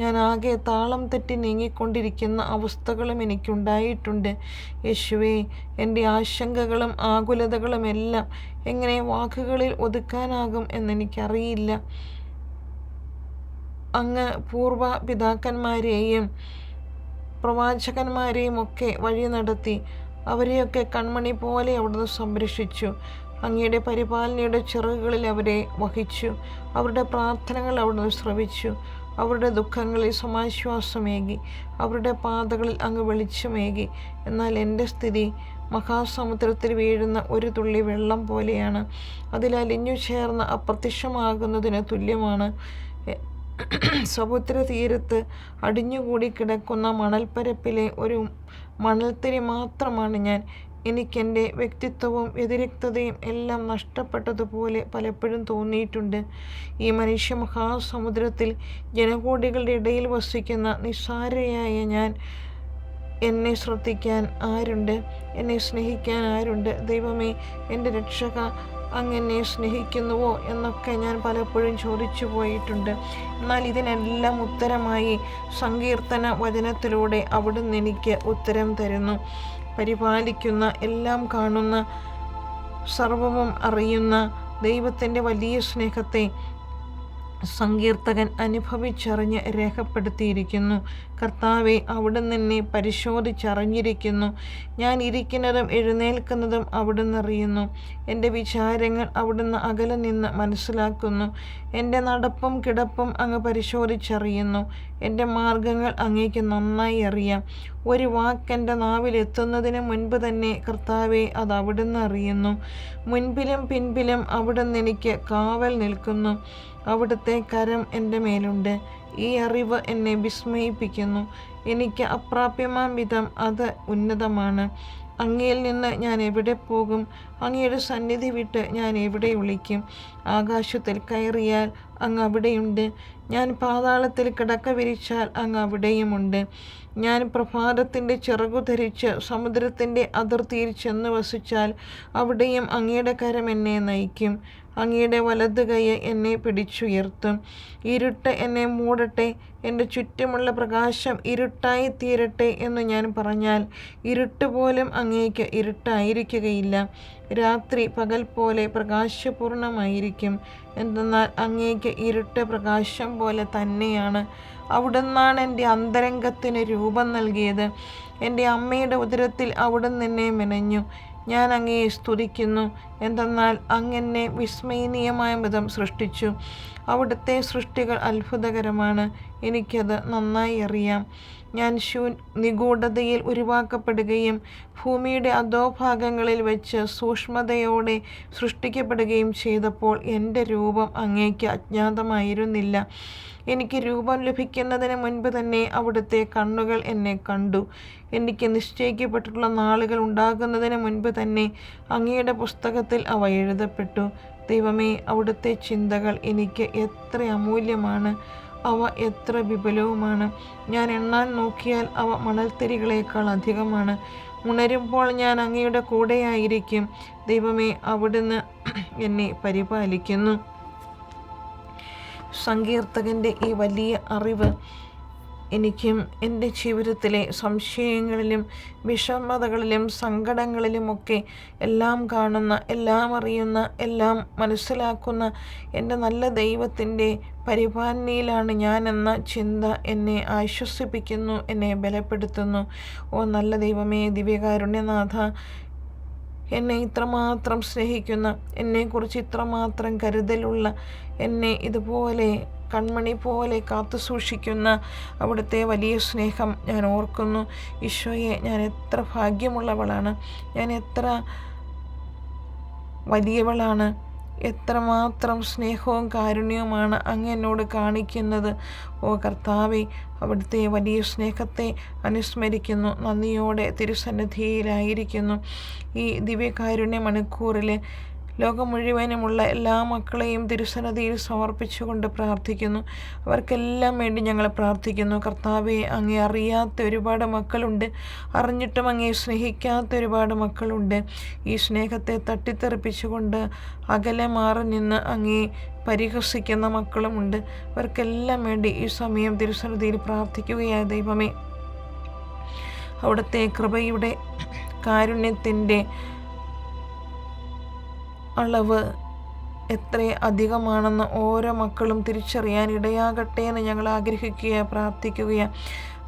ഞാൻ ആകെ താളം തെറ്റി നീങ്ങിക്കൊണ്ടിരിക്കുന്ന അവസ്ഥകളും എനിക്കുണ്ടായിട്ടുണ്ട്. യേശുവേ, എൻ്റെ ആശങ്കകളും ആകുലതകളുമെല്ലാം എങ്ങനെ വാക്കുകളിൽ ഒതുക്കാനാകും എന്നെനിക്കറിയില്ല. അങ്ങ് പൂർവ പിതാക്കന്മാരെയും പ്രവാചകന്മാരെയും ഒക്കെ വഴി നടത്തി. അവരെയൊക്കെ കൺമണി പോലെ അവിടുന്ന് സംരക്ഷിച്ചു. അങ്ങയുടെ പരിപാലനയുടെ ചിറകുകളിൽ അവരെ വഹിച്ചു. അവരുടെ പ്രാർത്ഥനകൾ അവിടുന്ന് ശ്രവിച്ചു. അവരുടെ ദുഃഖങ്ങളിൽ സമാശ്വാസമേകി. അവരുടെ പാതകളിൽ അങ്ങ് വെളിച്ചമേകി. എന്നാൽ എൻ്റെ സ്ഥിതി മഹാസമുദ്രത്തിൽ വീഴുന്ന ഒരു തുള്ളി വെള്ളം പോലെയാണ്. അതിലലിഞ്ഞു ചേർന്ന് അപ്രത്യക്ഷമാകുന്നതിന് തുല്യമാണ്. സമുദ്ര തീരത്ത് അടിഞ്ഞുകൂടി കിടക്കുന്ന മണൽപ്പരപ്പിലെ ഒരു മണൽത്തിരി മാത്രമാണ് ഞാൻ. എനിക്കെൻ്റെ വ്യക്തിത്വവും വ്യതിരിക്തതയും എല്ലാം നഷ്ടപ്പെട്ടതുപോലെ പലപ്പോഴും തോന്നിയിട്ടുണ്ട്. ഈ മനുഷ്യ മഹാസമുദ്രത്തിൽ ജനകോടികളുടെ ഇടയിൽ വസിക്കുന്ന നിസ്സാരയായ ഞാൻ. എന്നെ ശ്രദ്ധിക്കാൻ ആരുണ്ട്? എന്നെ സ്നേഹിക്കാൻ ആരുണ്ട്? ദൈവമേ, എൻ്റെ രക്ഷക, അങ്ങെന്നെ സ്നേഹിക്കുന്നുവോ എന്നൊക്കെ ഞാൻ പലപ്പോഴും ചോദിച്ചു പോയിട്ടുണ്ട്. എന്നാൽ ഇതിനെല്ലാം ഉത്തരമായി സങ്കീർത്തന വചനത്തിലൂടെ അവിടുന്ന് എനിക്ക് ഉത്തരം തരുന്നു. പരിപാലിക്കുന്ന, എല്ലാം കാണുന്ന, സർവവും അറിയുന്ന ദൈവത്തിൻ്റെ വലിയ സ്നേഹത്തെ സങ്കീർത്തകൻ അനുഭവിച്ചറിഞ്ഞ് രേഖപ്പെടുത്തിയിരിക്കുന്നു. കർത്താവെ, അവിടുന്ന് എന്നെ പരിശോധിച്ചറിഞ്ഞിരിക്കുന്നു. ഞാൻ ഇരിക്കുന്നതും എഴുന്നേൽക്കുന്നതും അവിടുന്ന് അറിയുന്നു. എൻ്റെ വിചാരങ്ങൾ അവിടുന്ന് അകലെ നിന്ന് മനസ്സിലാക്കുന്നു. എൻ്റെ നടപ്പും കിടപ്പും അങ്ങ് പരിശോധിച്ചറിയുന്നു. എൻ്റെ മാർഗങ്ങൾ അങ്ങേക്ക് നന്നായി അറിയാം. ഒരു വാക്കെൻ്റെ നാവിലെത്തുന്നതിന് മുൻപ് തന്നെ കർത്താവെ, അത് അവിടുന്ന് അറിയുന്നു. മുൻപിലും പിൻപിലും അവിടുന്ന് എനിക്ക് കാവൽ നിൽക്കുന്നു. അവിടുത്തെ കരം എൻ്റെ മേലുണ്ട്. ഈ അറിവ് എന്നെ വിസ്മയിപ്പിക്കുന്നു. എനിക്ക് അപ്രാപ്യമാം വിധം അത് ഉന്നതമാണ്. അങ്ങയിൽ നിന്ന് ഞാൻ എവിടെ പോകും? അങ്ങയുടെ സന്നിധി വിട്ട് ഞാൻ എവിടെ ഒളിക്കും? ആകാശത്തിൽ കയറിയാൽ അങ്ങ് അവിടെയുണ്ട്. ഞാൻ പാതാളത്തിൽ കിടക്ക വിരിച്ചാൽ അങ്ങ് അവിടെയുമുണ്ട്. ഞാൻ പ്രഭാതത്തിൻ്റെ ചിറകു ധരിച്ച് സമുദ്രത്തിൻ്റെ അതിർത്തിയിൽ ചെന്ന് വസിച്ചാൽ അവിടെയും അങ്ങയുടെ കരം എന്നെ നയിക്കും. അങ്ങയുടെ വലത് കൈ എന്നെ പിടിച്ചുയർത്തും. ഇരുട്ട് എന്നെ മൂടട്ടെ, എൻ്റെ ചുറ്റുമുള്ള പ്രകാശം ഇരുട്ടായി തീരട്ടെ എന്ന് ഞാൻ പറഞ്ഞാൽ ഇരുട്ട് പോലും അങ്ങേക്ക് ഇരുട്ടായിരിക്കുകയില്ല. രാത്രി പകൽ പോലെ പ്രകാശപൂർണമായിരിക്കും. എന്തെന്നാൽ അങ്ങേക്ക് ഇരുട്ട് പ്രകാശം പോലെ തന്നെയാണ്. അവിടുന്നാണ് എൻ്റെ അന്തരംഗത്തിന് രൂപം നൽകിയത്. എൻ്റെ അമ്മയുടെ ഉദരത്തിൽ അവിടുന്ന് എന്നെ മെനഞ്ഞു. ഞാൻ അങ്ങയെ സ്തുതിക്കുന്നു. എന്തെന്നാൽ അങ്ങെന്നെ വിസ്മയനീയമായ വിധം സൃഷ്ടിച്ചു. അവിടുത്തെ സൃഷ്ടികൾ അത്ഭുതകരമാണ്. എനിക്കത് നന്നായി അറിയാം. ഞാൻ നിഗൂഢതയിൽ ഉരുവാക്കപ്പെടുകയും ഭൂമിയുടെ അധോഭാഗങ്ങളിൽ വെച്ച് സൂക്ഷ്മതയോടെ സൃഷ്ടിക്കപ്പെടുകയും ചെയ്തപ്പോൾ എൻ്റെ രൂപം അങ്ങേക്ക് അജ്ഞാതമായിരുന്നില്ല. എനിക്ക് രൂപം ലഭിക്കുന്നതിന് മുൻപ് തന്നെ അവിടുത്തെ കണ്ണുകൾ എന്നെ കണ്ടു. എനിക്ക് നിശ്ചയിക്കപ്പെട്ടിട്ടുള്ള നാളുകൾ ഉണ്ടാകുന്നതിന് മുൻപ് തന്നെ അങ്ങയുടെ പുസ്തകത്തിൽ അവ എഴുതപ്പെട്ടു. ദൈവമേ, അവിടുത്തെ ചിന്തകൾ എനിക്ക് എത്ര അമൂല്യമാണ്. അവ എത്ര വിപുലവുമാണ്. ഞാൻ എണ്ണാൻ നോക്കിയാൽ അവ മണൽത്തിരികളേക്കാൾ അധികമാണ്. ഉണരുമ്പോൾ ഞാൻ അങ്ങയുടെ കൂടെയായിരിക്കും. ദൈവമേ, അവിടുന്ന് എന്നെ പരിപാലിക്കുന്നു. സങ്കീർത്തകൻ്റെ ഈ വലിയ അറിവ് എനിക്കും എൻ്റെ ജീവിതത്തിലെ സംശയങ്ങളിലും വിഷമതകളിലും സങ്കടങ്ങളിലുമൊക്കെ എല്ലാം കാണുന്ന, എല്ലാം അറിയുന്ന, എല്ലാം മനസ്സിലാക്കുന്ന എൻ്റെ നല്ല ദൈവത്തിൻ്റെ പരിപാലനയിലാണ് ഞാനെന്ന ചിന്ത എന്നെ ആശ്വസിപ്പിക്കുന്നു, എന്നെ ബലപ്പെടുത്തുന്നു. ഓ നല്ല ദൈവമേ, ദിവ്യകാരുണ്യനാഥ, എന്നെ ഇത്രമാത്രം സ്നേഹിക്കുന്ന, എന്നെക്കുറിച്ച് ഇത്രമാത്രം കരുതലുള്ള, എന്നെ ഇതുപോലെ കൺമണി പോലെ കാത്തു സൂക്ഷിക്കുന്ന അവിടുത്തെ വലിയ സ്നേഹം ഞാൻ ഓർക്കുന്നു. ഈശോയെ, ഞാൻ എത്ര ഭാഗ്യമുള്ളവളാണ്, ഞാൻ എത്ര വലിയവളാണ്, എത്രമാത്രം സ്നേഹവും കാരുണ്യവുമാണ് അങ്ങ് എന്നോട് കാണിക്കുന്നത്. ഓ കർത്താവേ, അവിടുത്തെ വലിയ സ്നേഹത്തെ അനുസ്മരിക്കുന്നു, നന്ദിയോടെ തിരുസന്നിധിയിലായിരിക്കുന്നു. ഈ ദിവ്യകാരുണ്യ മണിക്കൂറിൽ ലോകം മുഴുവനുമുള്ള എല്ലാ മക്കളെയും തിരുസന്നിധിയിൽ സമർപ്പിച്ചുകൊണ്ട് പ്രാർത്ഥിക്കുന്നു. അവർക്കെല്ലാം വേണ്ടി ഞങ്ങൾ പ്രാർത്ഥിക്കുന്നു. കർത്താവെ, അങ്ങേ അറിയാത്ത ഒരുപാട് മക്കളുണ്ട്, അറിഞ്ഞിട്ടും അങ്ങേ സ്നേഹിക്കാത്ത ഒരുപാട് മക്കളുണ്ട്. ഈ സ്നേഹത്തെ തട്ടിത്തെറിപ്പിച്ചുകൊണ്ട് അകലെ മാറി നിന്ന് അങ്ങേ പരിഹസിക്കുന്ന മക്കളുമുണ്ട്. അവർക്കെല്ലാം വേണ്ടി ഈ സമയം തിരുസന്നിധിയിൽ പ്രാർത്ഥിക്കുകയായ ദൈവമേ, അവിടുത്തെ കൃപയുടെ കാരുണ്യത്തിൻ്റെ അളവ് എത്ര അധികമാണെന്ന് ഓരോ മക്കളും തിരിച്ചറിയാൻ ഇടയാകട്ടെ എന്ന് ഞങ്ങൾ ആഗ്രഹിക്കുകയാണ്, പ്രാർത്ഥിക്കുകയാണ്.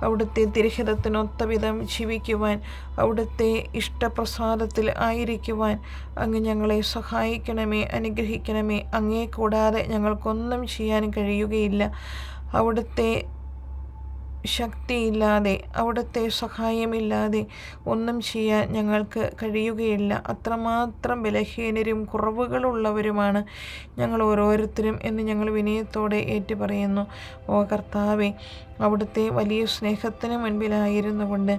അവിടുത്തെ തിരുഹിതത്തിനൊത്ത വിധം ജീവിക്കുവാൻ, അവിടുത്തെ ഇഷ്ടപ്രസാദത്തിൽ ആയിരിക്കുവാൻ അങ്ങ് ഞങ്ങളെ സഹായിക്കണമേ, അനുഗ്രഹിക്കണമേ. അങ്ങേ കൂടാതെ ഞങ്ങൾക്കൊന്നും ചെയ്യാൻ കഴിയുകയില്ല. അവിടുത്തെ ശക്തിയില്ലാതെ, അവിടുത്തെ സഹായമില്ലാതെ ഒന്നും ചെയ്യാൻ ഞങ്ങൾക്ക് കഴിയുകയില്ല. അത്രമാത്രം ബലഹീനരും കുറവുകളുള്ളവരുമാണ് ഞങ്ങൾ ഓരോരുത്തരും എന്ന് ഞങ്ങൾ വിനയത്തോടെ ഏറ്റുപറയുന്നു. ഓ കർത്താവെ, അവിടുത്തെ വലിയ സ്നേഹത്തിന് മുൻപിലായിരുന്നു കൊണ്ട്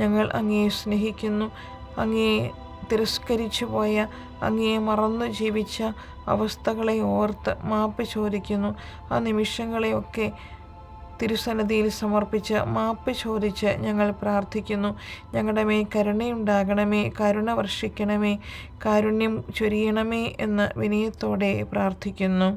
ഞങ്ങൾ അങ്ങയെ സ്നേഹിക്കുന്നു. അങ്ങയെ തിരസ്കരിച്ചു പോയ, അങ്ങയെ മറന്നു ജീവിച്ച അവസ്ഥകളെ ഓർത്ത് മാപ്പ് ചോദിക്കുന്നു. ആ നിമിഷങ്ങളെയൊക്കെ തിരുസന്നിധിയിൽ സമർപ്പിച്ച് മാപ്പ് ചോദിച്ച് ഞങ്ങൾ പ്രാർത്ഥിക്കുന്നു. ഞങ്ങളുടെ മേൽ കരുണയുണ്ടാകണമേ, കരുണ വർഷിക്കണമേ, കാരുണ്യം ചൊരിയണമേ എന്ന് വിനയത്തോടെ പ്രാർത്ഥിക്കുന്നു.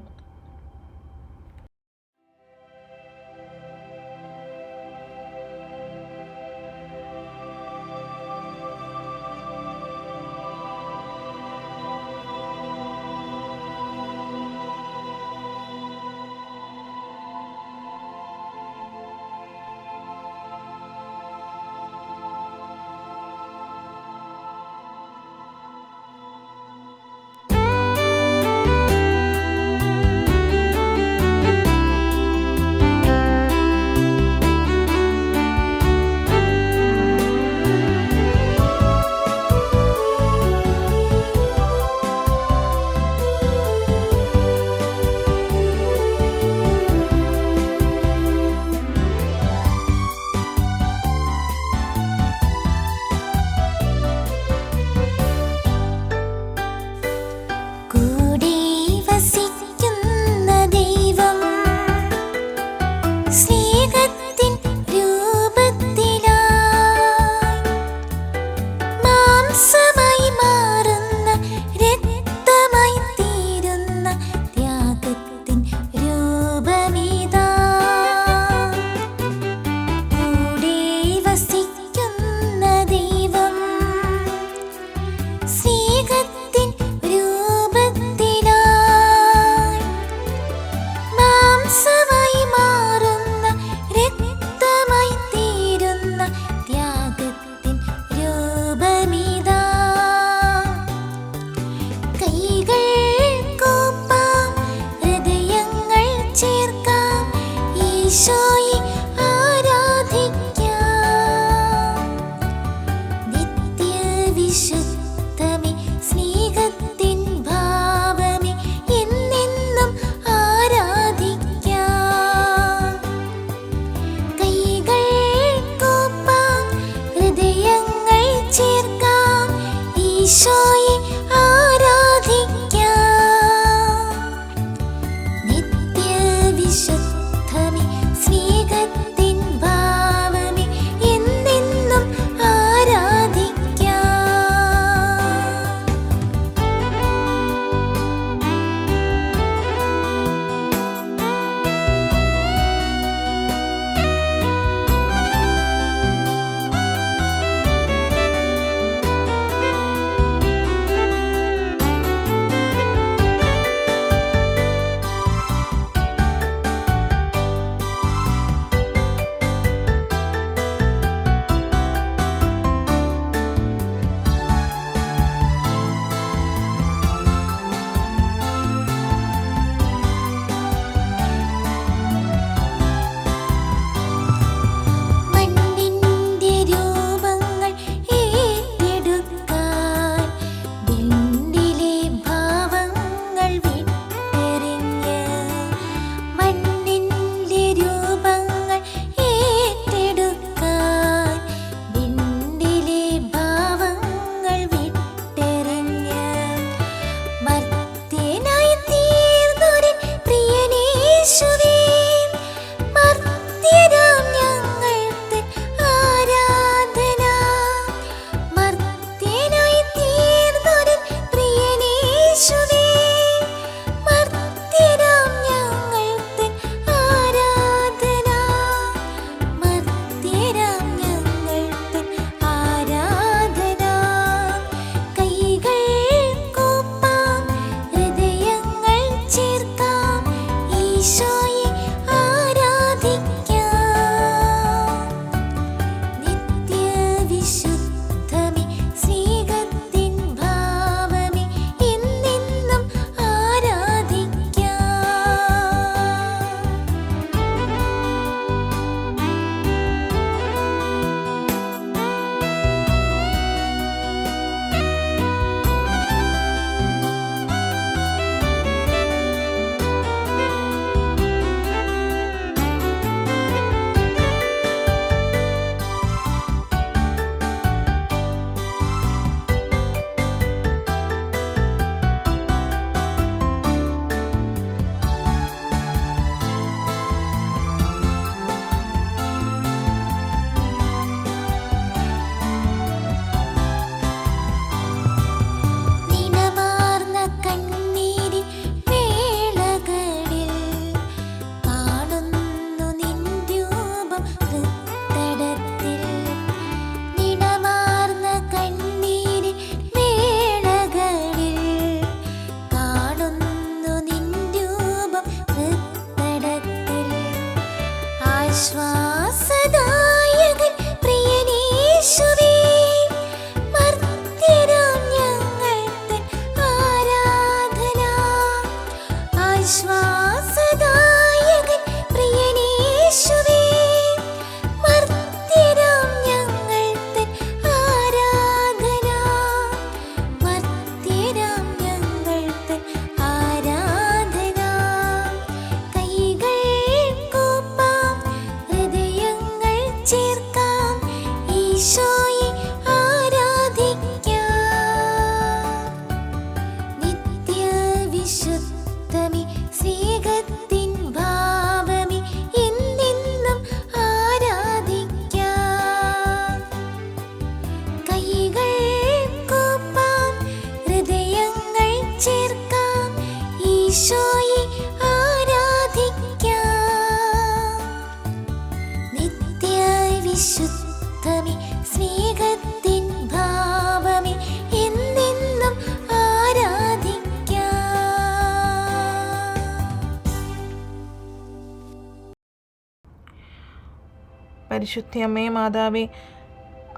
പരിശുദ്ധ അമ്മേ മാതാവേ,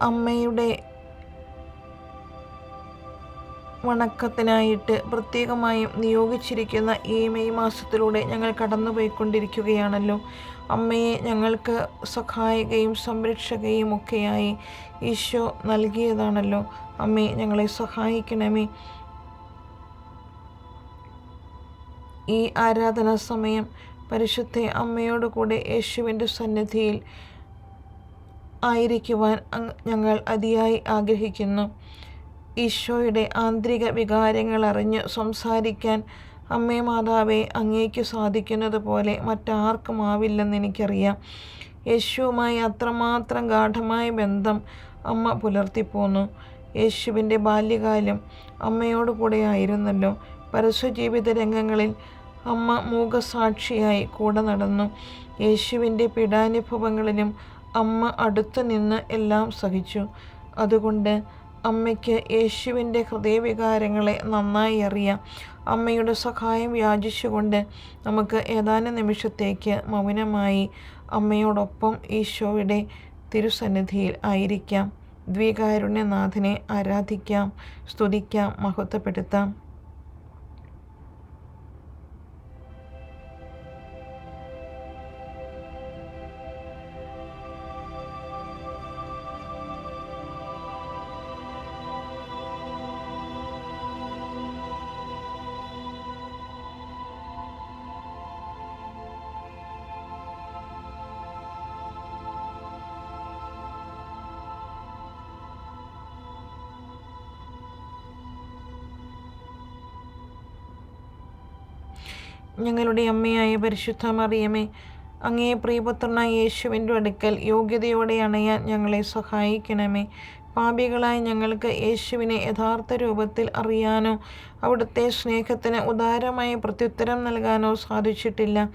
അമ്മയുടെ വണക്കത്തിനായിട്ട് പ്രത്യേകമായും നിയോഗിച്ചിരിക്കുന്ന ഈ മെയ് മാസത്തിലൂടെ ഞങ്ങൾ കടന്നുപോയിക്കൊണ്ടിരിക്കുകയാണല്ലോ. അമ്മയെ ഞങ്ങൾക്ക് സഹായികയും സംരക്ഷകയും ഒക്കെയായി ഈശോ നൽകിയതാണല്ലോ. അമ്മേ, ഞങ്ങളെ സഹായിക്കണമേ. ഈ ആരാധനാ സമയം പരിശുദ്ധ അമ്മയോട് കൂടെ യേശുവിൻ്റെ സന്നിധിയിൽ ആയിരിക്കുവാൻ ഞങ്ങൾ അതിയായി ആഗ്രഹിക്കുന്നു. ഈശോയുടെ ആന്തരിക വികാരങ്ങൾ അറിഞ്ഞ് സംസാരിക്കാൻ അമ്മേ മാതാവേ അങ്ങേക്ക് സാധിക്കുന്നത് പോലെ മറ്റാർക്കും ആവില്ലെന്ന് എനിക്കറിയാം. യേശുവുമായി അത്രമാത്രം ഗാഢമായ ബന്ധം അമ്മ പുലർത്തിപ്പോന്നു. യേശുവിൻ്റെ ബാല്യകാലം അമ്മയോട് കൂടെ ആയിരുന്നല്ലോ. പരസ്യജീവിത രംഗങ്ങളിൽ അമ്മ മൂകസാക്ഷിയായി കൂടെ നടന്നു. യേശുവിൻ്റെ പീഡാനുഭവങ്ങളിലും അമ്മ അടുത്തു നിന്ന് എല്ലാം സഹിച്ചു. അതുകൊണ്ട് അമ്മയ്ക്ക് യേശുവിൻ്റെ ഹൃദയവികാരങ്ങളെ നന്നായി അറിയാം. അമ്മയുടെ സഹായം യാചിച്ചുകൊണ്ട് നമുക്ക് ഏതാനും നിമിഷത്തേക്ക് മൗനമായി അമ്മയോടൊപ്പം ഈശോയുടെ തിരുസന്നിധിയിൽ ആയിരിക്കാം. ദ്വികാരുണ്യനാഥനെ ആരാധിക്കാം, സ്തുതിക്കാം, മഹത്വപ്പെടുത്താം. ഞങ്ങളുടെ അമ്മയായ പരിശുദ്ധ മറിയമേ, അങ്ങേ പ്രിയപുത്രനായ യേശുവിൻ്റെ അടുക്കൽ യോഗ്യതയോടെ അണയാൻ ഞങ്ങളെ സഹായിക്കണമേ. പാപികളായ ഞങ്ങൾക്ക് യേശുവിനെ യഥാർത്ഥ രൂപത്തിൽ അറിയാനോ അവിടുത്തെ സ്നേഹത്തിന് ഉദാരമായ പ്രത്യുത്തരം നൽകാനോ സാധിച്ചിട്ടില്ല.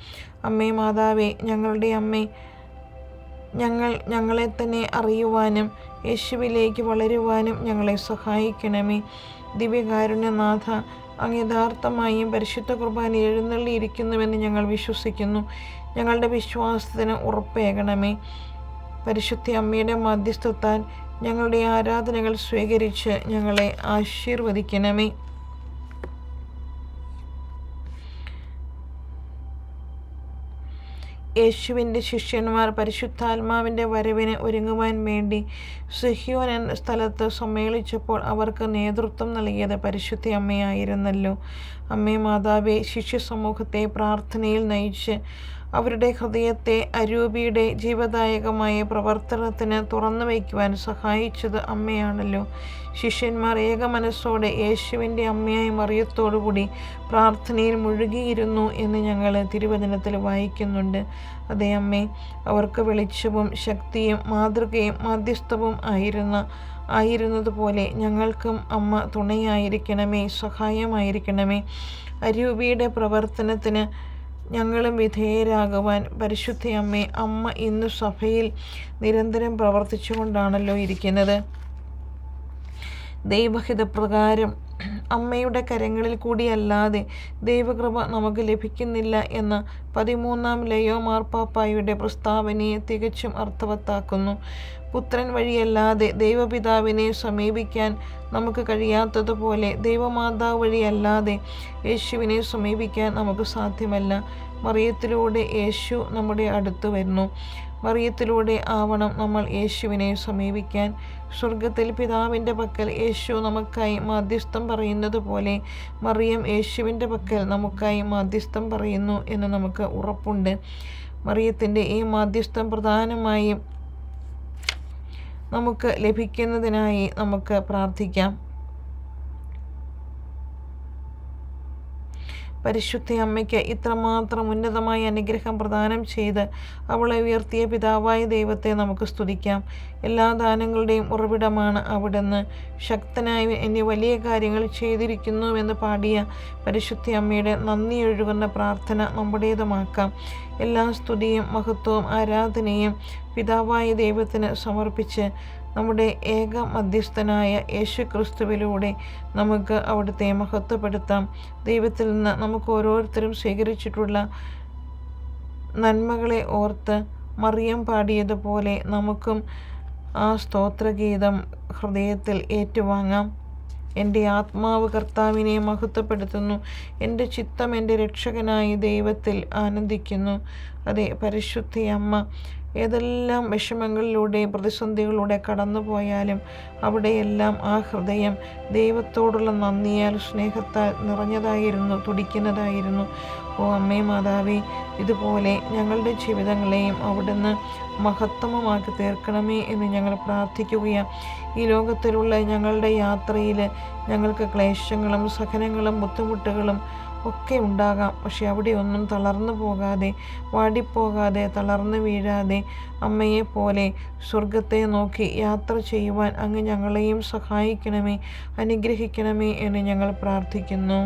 അമ്മേ മാതാവേ, ഞങ്ങളുടെ അമ്മേ, ഞങ്ങളെ തന്നെ അറിയുവാനും യേശുവിലേക്ക് വളരുവാനും ഞങ്ങളെ സഹായിക്കണമേ. ദിവ്യകാരുണ്യനാഥ, അങ്ങ് യഥാർത്ഥമായും പരിശുദ്ധ കുർബാന എഴുന്നള്ളിയിരിക്കുന്നുവെന്ന് ഞങ്ങൾ വിശ്വസിക്കുന്നു. ഞങ്ങളുടെ വിശ്വാസത്തിന് ഉറപ്പേകണമേ. പരിശുദ്ധ അമ്മയുടെ മധ്യസ്ഥത്താൽ ഞങ്ങളുടെ ആരാധനകൾ സ്വീകരിച്ച് ഞങ്ങളെ ആശീർവദിക്കണമേ. യേശുവിൻ്റെ ശിഷ്യന്മാർ പരിശുദ്ധാത്മാവിൻ്റെ വരവിന് ഒരുങ്ങുവാൻ വേണ്ടി സിഹ്യോൻ എന്ന സ്ഥലത്ത് സമ്മേളിച്ചപ്പോൾ അവർക്ക് നേതൃത്വം നൽകിയത് പരിശുദ്ധ അമ്മയായിരുന്നല്ലോ. അമ്മേ മാതാവേ, ശിഷ്യ സമൂഹത്തെ പ്രാർത്ഥനയിൽ നയിച്ച് അവരുടെ ഹൃദയത്തെ അരൂപിയുടെ ജീവദായകമായ പ്രവർത്തനത്തിന് തുറന്നു വയ്ക്കുവാൻ സഹായിച്ചത് അമ്മയാണല്ലോ. ശിഷ്യന്മാർ ഏകമനസ്സോടെ യേശുവിൻ്റെ അമ്മയായ മറിയത്തോടുകൂടി പ്രാർത്ഥനയിൽ മുഴുകിയിരുന്നു എന്ന് ഞങ്ങൾ തിരുവചനത്തിൽ വായിക്കുന്നുണ്ട്. അതേ അമ്മേ, അവർക്ക് വെളിച്ചവും ശക്തിയും മാതൃകയും മധ്യസ്ഥവും ആയിരുന്നതുപോലെ ഞങ്ങൾക്കും അമ്മ തുണയായിരിക്കണമേ, സഹായമായിരിക്കണമേ. അരൂപിയുടെ പ്രവർത്തനത്തിന് ഞങ്ങളും വിധേയരാകുവാൻ പരിശുദ്ധ അമ്മേ, അമ്മ ഇന്ന് സഭയിൽ നിരന്തരം പ്രവർത്തിച്ചു കൊണ്ടാണല്ലോ ഇരിക്കുന്നത്. ദൈവഹിതപ്രകാരം അമ്മയുടെ കരങ്ങളിൽ കൂടിയല്ലാതെ ദൈവകൃപ നമുക്ക് ലഭിക്കുന്നില്ല എന്ന 13-ാം ലയോ മാർപ്പാപ്പായുടെ പ്രസ്താവനയെ തികച്ചും അർത്ഥവത്താക്കുന്നു. പുത്രൻ വഴിയല്ലാതെ ദൈവപിതാവിനെ സമീപിക്കാൻ നമുക്ക് കഴിയാത്തതുപോലെ ദൈവമാതാവ് വഴിയല്ലാതെ യേശുവിനെ സമീപിക്കാൻ നമുക്ക് സാധ്യമല്ല. മറിയത്തിലൂടെ യേശു നമ്മുടെ അടുത്ത് വരുന്നു. മറിയത്തിലൂടെ ആവണം നമ്മൾ യേശുവിനെ സമീപിക്കാൻ. സ്വർഗത്തിൽ പിതാവിൻ്റെ പക്കൽ യേശു നമുക്കായി മാധ്യസ്ഥം പറയുന്നത് പോലെ മറിയം യേശുവിൻ്റെ പക്കൽ നമുക്കായി മാധ്യസ്ഥം പറയുന്നു എന്ന് നമുക്ക് ഉറപ്പുണ്ട്. മറിയത്തിൻ്റെ ഈ മാധ്യസ്ഥം പ്രധാനമായും നമുക്ക് ലഭിക്കുന്നതിനായി നമുക്ക് പ്രാർത്ഥിക്കാം. പരിശുദ്ധ അമ്മയ്ക്ക് ഇത്രമാത്രം ഉന്നതമായ അനുഗ്രഹം പ്രദാനം ചെയ്ത് അവളെ ഉയർത്തിയ പിതാവായ ദൈവത്തെ നമുക്ക് സ്തുതിക്കാം. എല്ലാ ദാനങ്ങളുടെയും ഉറവിടമാണ് അവിടുന്ന്. ശക്തനായ എന്നെ വലിയ കാര്യങ്ങൾ ചെയ്തിരിക്കുന്നുവെന്ന് പാടിയ പരിശുദ്ധ അമ്മയുടെ നന്ദി ഒഴുകുന്ന പ്രാർത്ഥന നമ്മുടേതുമാക്കാം. എല്ലാ സ്തുതിയും മഹത്വവും ആരാധനയും പിതാവായ ദൈവത്തിന് സമർപ്പിച്ച് നമ്മുടെ ഏക മധ്യസ്ഥനായ യേശു ക്രിസ്തുവിലൂടെ നമുക്ക് അവിടുത്തെ മഹത്വപ്പെടുത്താം. ദൈവത്തിൽ നിന്ന് നമുക്ക് ഓരോരുത്തരും സ്വീകരിച്ചിട്ടുള്ള നന്മകളെ ഓർത്ത് മറിയം പാടിയതുപോലെ നമുക്കും ആ സ്തോത്രഗീതം ഹൃദയത്തിൽ ഏറ്റുവാങ്ങാം. എൻ്റെ ആത്മാവ് കർത്താവിനെ മഹത്വപ്പെടുത്തുന്നു. എൻ്റെ ചിത്തം എൻ്റെ രക്ഷകനായ ദൈവത്തിൽ ആനന്ദിക്കുന്നു. അതെ, പരിശുദ്ധ അമ്മ ഏതെല്ലാം വിഷമങ്ങളിലൂടെ പ്രതിസന്ധികളിലൂടെ കടന്നു പോയാലും അവിടെയെല്ലാം ആ ഹൃദയം ദൈവത്തോടുള്ള നന്ദിയാൽ സ്നേഹത്താൽ നിറഞ്ഞതായിരുന്നു, തുടിക്കുന്നതായിരുന്നു. ഓ അമ്മേ മാതാവേ, ഇതുപോലെ ഞങ്ങളുടെ ജീവിതങ്ങളെയും അവിടുന്ന് മഹത്തമമാക്കി തീർക്കണമേ എന്ന് ഞങ്ങൾ പ്രാർത്ഥിക്കുകയാണ്. ഈ ലോകത്തിലുള്ള ഞങ്ങളുടെ യാത്രയിൽ ഞങ്ങൾക്ക് ക്ലേശങ്ങളും സഹനങ്ങളും ബുദ്ധിമുട്ടുകളും ഒക്കെ ഉണ്ടാകാം. പക്ഷെ അവിടെ ഒന്നും തളർന്നു പോകാതെ, വാടിപ്പോകാതെ, തളർന്നു വീഴാതെ അമ്മയെ പോലെ സ്വർഗത്തെ നോക്കി യാത്ര ചെയ്യുവാൻ അങ്ങ് ഞങ്ങളെയും സഹായിക്കണമേ, അനുഗ്രഹിക്കണമേ എന്ന് ഞങ്ങൾ പ്രാർത്ഥിക്കുന്നു.